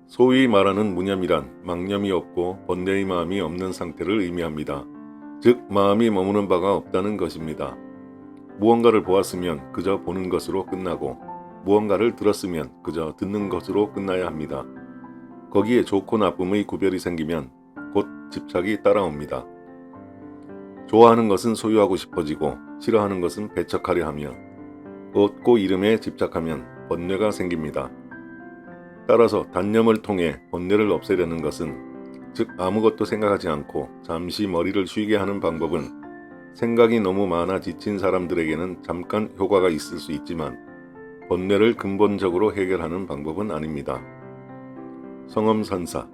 소위 말하는 무념이란 망념이 없고 번뇌의 마음이 없는 상태를 의미합니다. 즉 마음이 머무는 바가 없다는 것입니다. 무언가를 보았으면 그저 보는 것으로 끝나고 무언가를 들었으면 그저 듣는 것으로 끝나야 합니다. 거기에 좋고 나쁨의 구별이 생기면 곧 집착이 따라옵니다. 좋아하는 것은 소유하고 싶어지고 싫어하는 것은 배척하려 하며 얻고 이름에 집착하면 번뇌가 생깁니다. 따라서 단념을 통해 번뇌를 없애려는 것은 즉 아무것도 생각하지 않고 잠시 머리를 쉬게 하는 방법은 생각이 너무 많아 지친 사람들에게는 잠깐 효과가 있을 수 있지만 번뇌를 근본적으로 해결하는 방법은 아닙니다. 성엄선사